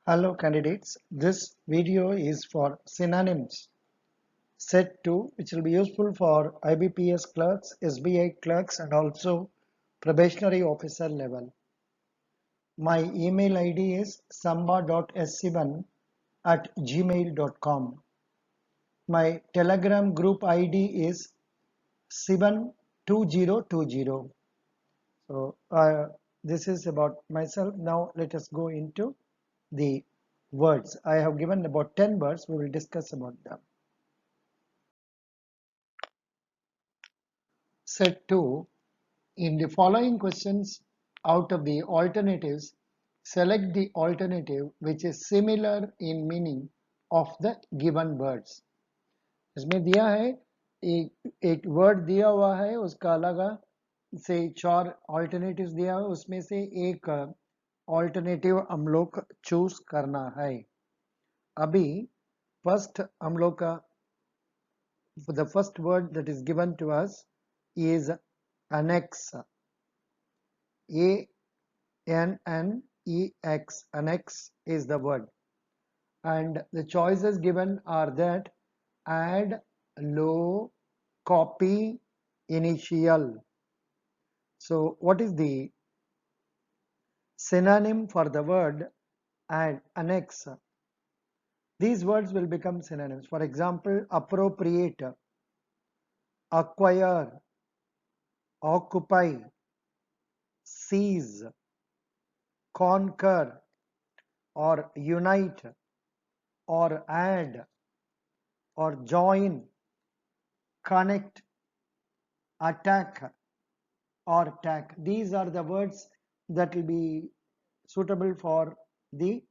Hello candidates, this video is for synonyms set 2 which will be useful for IBPS clerks, SBI clerks and also probationary officer level. My email ID is samba.s7@gmail.com. My telegram group ID is 72020. So this is about myself. Now let us go into the words. I have given about 10 words. We will discuss about them. Set 2. In the following questions, out of the alternatives, select the alternative which is similar in meaning of the given words. इसमें दिया है एक word दिया हुआ है, उसका अलग से 4 ऑल्टरनेटिव्स दिया है, उसमें से एक ऑल्टरनेटिव हम लोग चूज करना है. अभी फर्स्ट हम लोग का the first word that is given to us is annex. A-N-N-E-X. Annex is the word. And the choices given are that add, low, copy, initial. So what is the synonym for the word add, annex? These words will become synonyms. For example, appropriate, acquire, occupy, seize, conquer, or unite, or add, or join, connect, attack, or tack. These are the words that will be suitable for the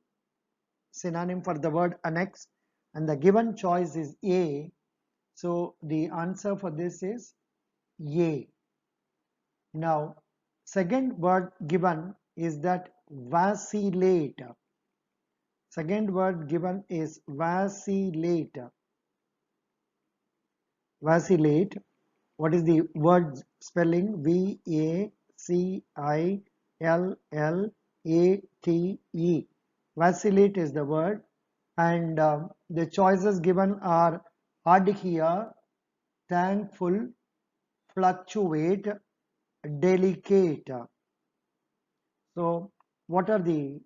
synonym for the word annex, and the given choice is A. So the answer for this is A. Now, second word given is that vacillate. Second word given is vacillate. Vacillate. What is the word spelling? V-A-C-I-L-L-A-T-E. Vacillate is the word, and the choices given are adhere, thankful, fluctuate, delicate. So what are the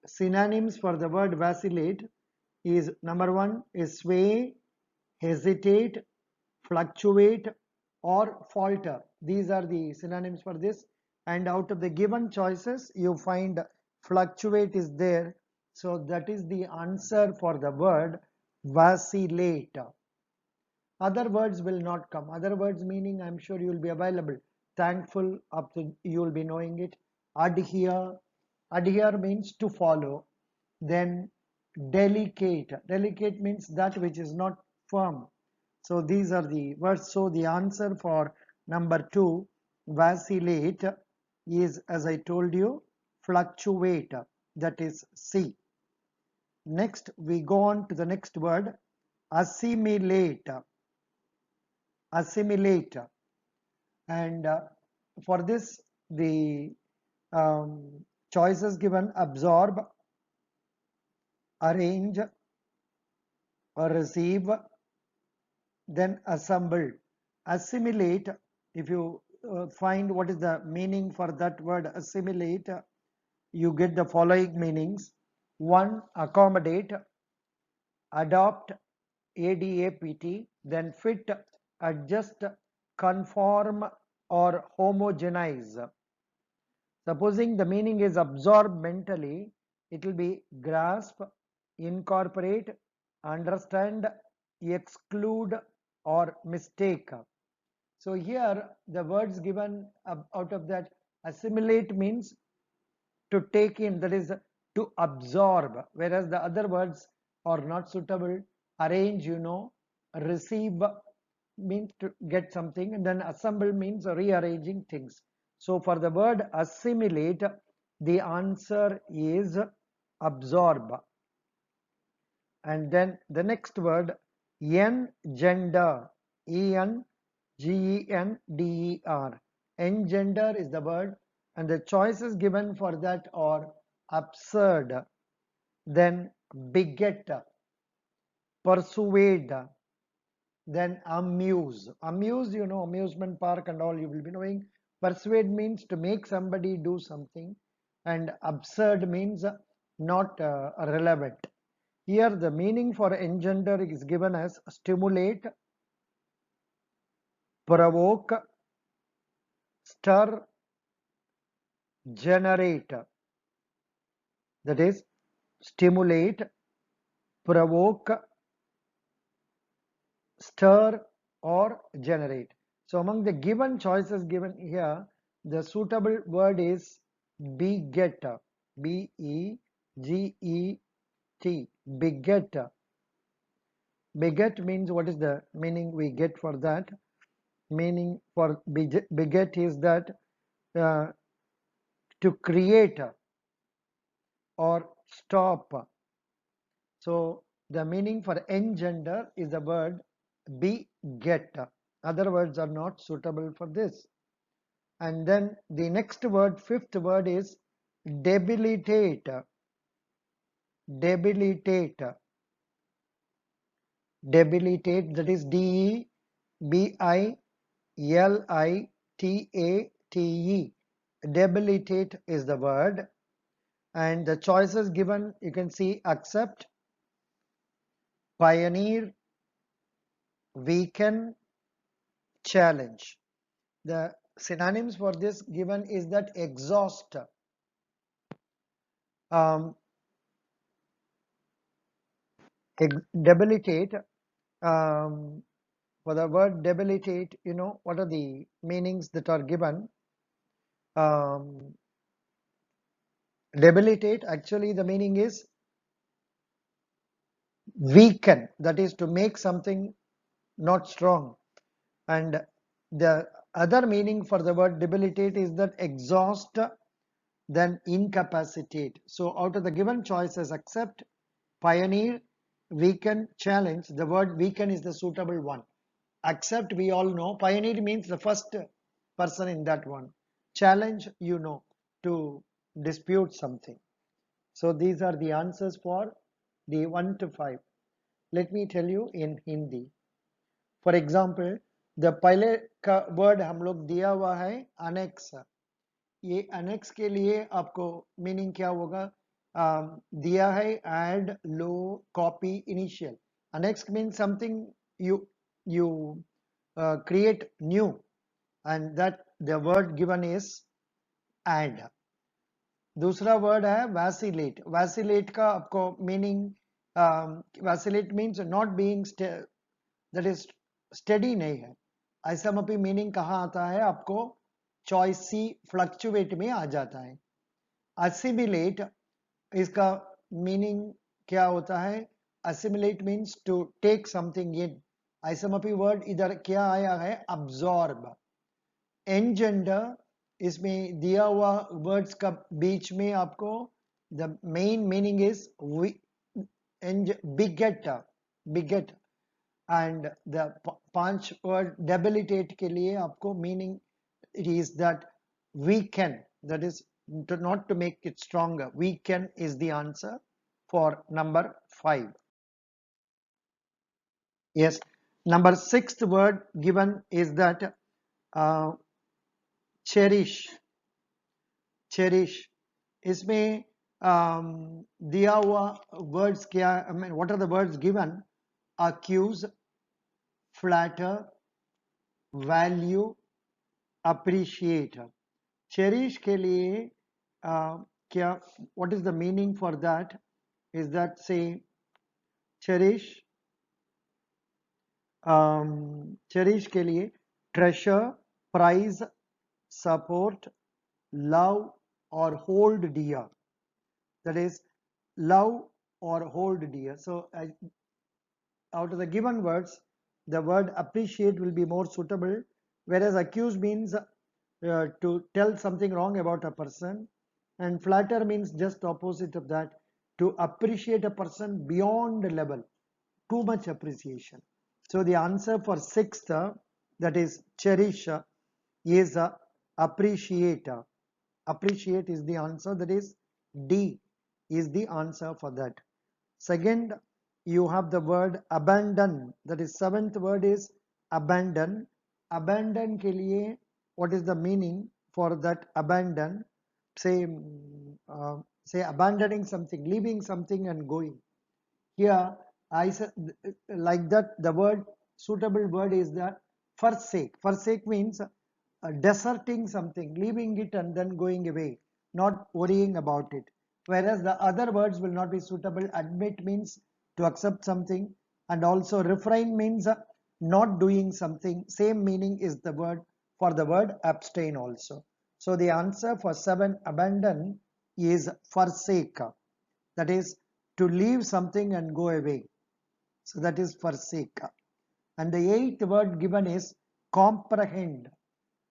synonyms for the word vacillate? Is number 1 is sway, hesitate, fluctuate, or falter. These are the synonyms for this, and out of the given choices you find fluctuate is there, so that is the answer for the word vacillate. Other words will not come. Other words meaning I'm sure you will be available. Thankful, up to you will be knowing it. Adhere, adhere means to follow. Then delicate, delicate means that which is not firm. So these are the words. So the answer for number 2, vacillate, is, as I told you, fluctuate. That is C. Next we go on to the next word, assimilate. Assimilate. And for this the choices given: absorb, arrange, or receive, then assemble. Assimilate, if you find what is the meaning for that word assimilate, you get the following meanings. 1, accommodate, adopt, ADAPT, then fit, adjust, conform, or homogenize. Supposing the meaning is absorb mentally, it will be grasp, incorporate, understand, exclude, or mistake. So here the words given out of that, assimilate means to take in, that is to absorb, whereas the other words are not suitable. Arrange, receive means to get something, and then assemble means rearranging things. So for the word assimilate, the answer is absorb. And then the next word, engender, E-N-G-E-N-D-E-R. Engender is the word, and the choices given for that are absurd, then beget, persuade, then amuse. Amuse, you know, amusement park and all you will be knowing. Persuade means to make somebody do something, and absurd means not relevant. Here the meaning for engender is given as stimulate, provoke, stir, generate. That is stimulate, provoke, stir, or generate. So among the given choices given here, the suitable word is beget. B-E-G-E-T. Beget. Beget means, what is the meaning we get for that? Meaning for beget is that uh, to create or stop. So the meaning for engender is the word beget. Other words are not suitable for this. And then the next word, fifth word is debilitate. Debilitate. Debilitate, that is D-E-B-I-L-I-T-A-T-E. Debilitate is the word. And the choices given, you can see accept, pioneer, weaken, challenge. The synonyms for this given is that exhaust, um, debilitate. For the word debilitate, you know what are the meanings that are given. Um, debilitate, actually the meaning is weaken, that is to make something not strong. And the other meaning for the word debilitate is that exhaust, then incapacitate. So out of the given choices, accept, pioneer, weaken, challenge, the word weaken is the suitable one. Accept, we all know. Pioneer means the first person in that one. Challenge, you know, to dispute something. So these are the answers for the 1 to 5. Let me tell you in Hindi. For example, the पहले का word हम लोग दिया हुआ है annex. ये annex के लिए आपको meaning क्या होगा? दिया है add, low, copy, initial. Annex means something you create new, and that the word given is add. दूसरा word है vacillate. Vacillate का आपको meaning, vacillate means not being that is steady नहीं है. ऐसा meaning कहाँ आता है आपको? choice C fluctuate में आ जाता है. assimilate इसका meaning क्या होता है? assimilate means to take something in. ऐसा word इधर क्या आया है? absorb. engender, इसमें दिया हुआ वर्ड्स का बीच में आपको the main meaning is beget. beget. And the पांच word debilitate के लिए आपको meaning it is that weaken, that is not to make it stronger. Weaken is the answer for number 5. Yes, number 6th word given is that cherish. cherish इसमें दिया हुआ words क्या, I mean what are the words given? accuse, flatter, value, appreciate. cherish के लिए क्या, what is the meaning for that? Is that, say, cherish, cherish के लिए treasure, prize, support, love, or hold dear. That is love or hold dear. So out of the given words, the word appreciate will be more suitable, whereas accuse means to tell something wrong about a person, and flatter means just opposite of that, to appreciate a person beyond level, too much appreciation. So the answer for 6th, that is cherish, is appreciate. Appreciate is the answer, that is D is the answer for that. Second, you have the word abandon. That is seventh word is abandon. Abandon के लिए what is the meaning for that abandon? Say, say abandoning something, leaving something and going. Here, I said like that. The word suitable word is the forsake. Forsake means deserting something, leaving it and then going away, not worrying about it. Whereas the other words will not be suitable. Admit means to accept something, and also refrain means not doing something. Same meaning is the word for the word abstain also. So the answer for 7, abandon, is forsake. That is to leave something and go away. So that is forsake. And the 8th word given is comprehend.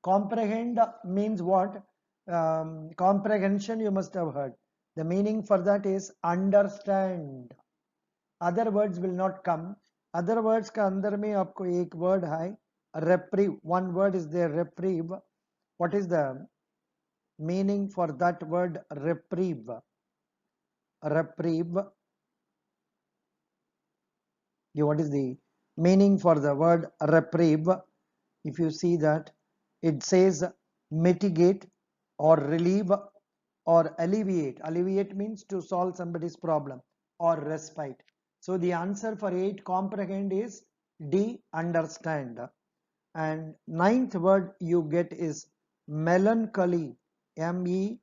Comprehend means what? Comprehension you must have heard. The meaning for that is understand. Other words will not come. Other words का अंदर में आपको एक word है reprieve. One word is there, reprieve. What is the meaning for that word reprieve? Reprieve. What is the meaning for the word reprieve? If you see that, it says mitigate or relieve or alleviate. Alleviate means to solve somebody's problem, or respite. So the answer for 8, comprehend, is D, understand. And 9th word you get is melancholy. MELANCHOLY.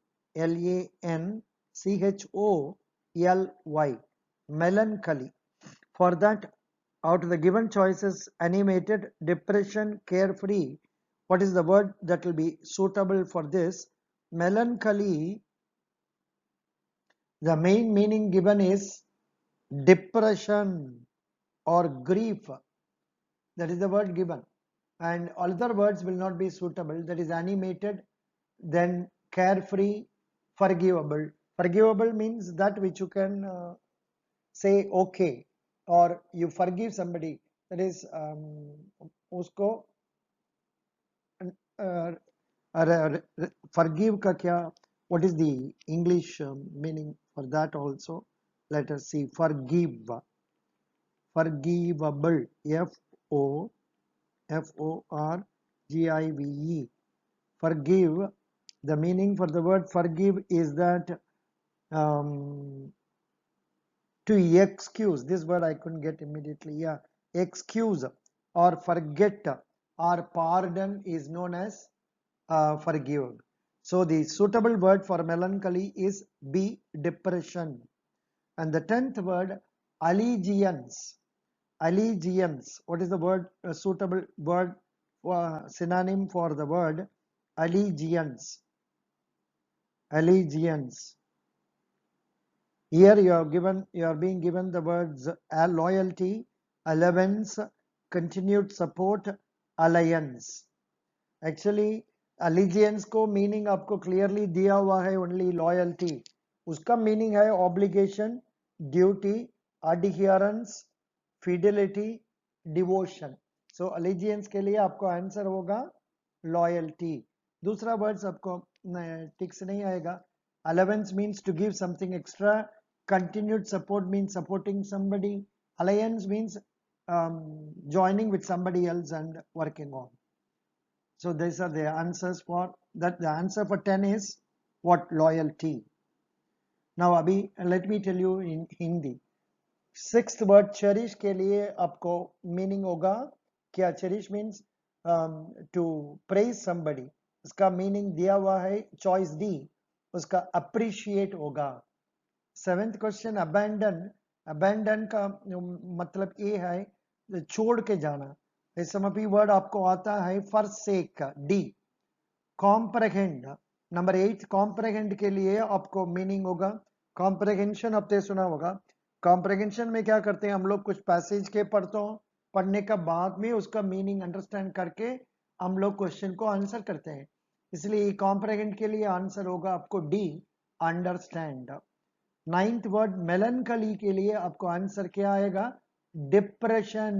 Melancholy. For that, out of the given choices, animated, depression, carefree, what is the word that will be suitable for this? Melancholy, the main meaning given is depression or grief. That is the word given. And other words will not be suitable. That is animated, then carefree, forgivable. Forgivable means that which you can say okay, or you forgive somebody. That is उसको forgive का क्या? What is the English meaning for that also? Let us see. Forgive, forgivable. FORGIVE. Forgive. The meaning for the word forgive is that to excuse. This word I couldn't get immediately. Yeah, excuse or forget or pardon is known as forgive. So the suitable word for melancholy is B, depression. And the 10th word, allegiance. Allegiance. What is the word, suitable word, synonym for the word allegiance? Allegiance. Here you are being given the words loyalty, allowance, continued support, alliance. Actually, allegiance को meaning आपको clearly दिया हुआ है, only loyalty. उसका meaning है obligation, duty, adherence, fidelity, devotion. So allegiance के लिए आपको answer होगा loyalty. दूसरा words आपको ठीक से नहीं आएगा. Allowance means to give something extra. Continued support means supporting somebody. Alliance means joining with somebody else and working on. So these are the answers for that. The answer for 10 is what? Loyalty. Now Abhi, let me tell you in Hindi. 6th word cherish के लिए आपको meaning होगा क्या? Cherish means to praise somebody. उसका meaning दिया हुआ है choice D. उसका appreciate होगा. 7th question abandon. Abandon का मतलब ये है छोड़ के जाना. समपी वर्ड आपको आता है forsake, D. comprehend, number 8 comprehend के लिए आपको मीनिंग होगा comprehension. आपने सुना होगा comprehension में क्या करते हैं हम लोग? कुछ पैसेज के पढ़ने का बाद में उसका मीनिंग अंडरस्टैंड करके हम लोग क्वेश्चन को आंसर करते हैं. इसलिए comprehend के लिए आंसर होगा आपको D, understand. 9th word melancholy के लिए आपको आंसर क्या आएगा? डिप्रेशन.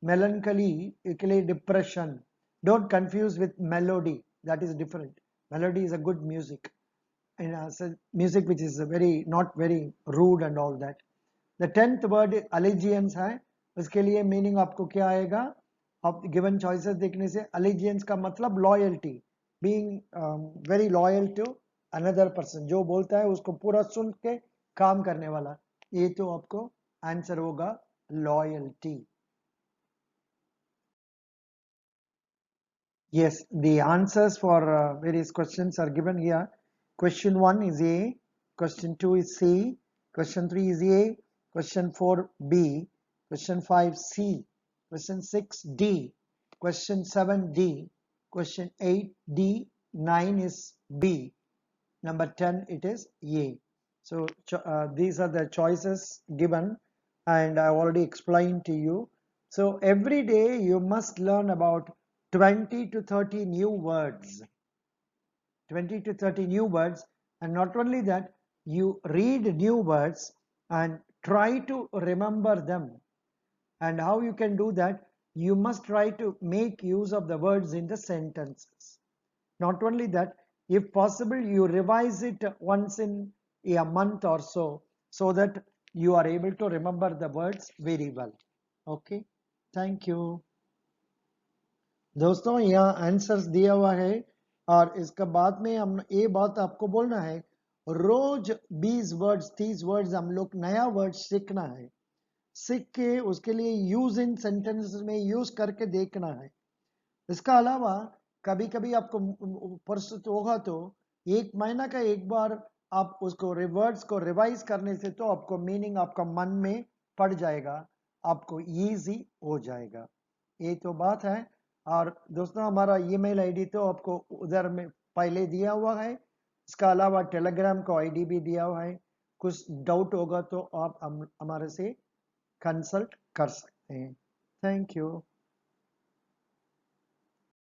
Melancholy के लिए depression. Don't confuse with melody. That is different. Melody is a good music. music which is very not very rude and all that. The 10th word allegiance है, उसके लिए मीनिंग आपको क्या आएगा? आप गिवन चॉइसेस देखने से allegiance का मतलब loyalty, being very loyal to another person, जो बोलता है उसको पूरा सुन के काम करने वाला, ये तो आपको आंसर होगा loyalty. Yes, the answers for various questions are given here. Question 1 is A, question 2 is C, question 3 is A, question 4 B, question 5 C, question 6 D, question 7 D, question 8 D, 9 is B, number 10 it is A. So these are the choices given and I already explained to you. So every day you must learn about 20 to 30 new words. 20 to 30 new words, and not only that, you read new words and try to remember them. And how you can do that? You must try to make use of the words in the sentences. Not only that, if possible, you revise it once in a month or so that you are able to remember the words very well. Okay, thank you. दोस्तों यहाँ answers दिया हुआ है और इसका बाद में हम ये बात आपको बोलना है, रोज 20 वर्ड्स 30 वर्ड्स हम लोग नया वर्ड सीखना है, सीख के उसके लिए यूज इन सेंटेंसेस में यूज करके देखना है. इसका अलावा कभी कभी आपको प्रस्तुत होगा तो एक महीना का एक बार आप उसको वर्ड्स को रिवाइज करने से तो आपको मीनिंग आपका मन में पड़ जाएगा, आपको इजी हो जाएगा. ये तो बात है. और दोस्तों हमारा ईमेल आईडी तो आपको उधर में पहले दिया हुआ है, इसका अलावा टेलीग्राम का आईडी भी दिया हुआ है. कुछ डाउट होगा तो आप हमारे से कंसल्ट कर सकते हैं. Thank you.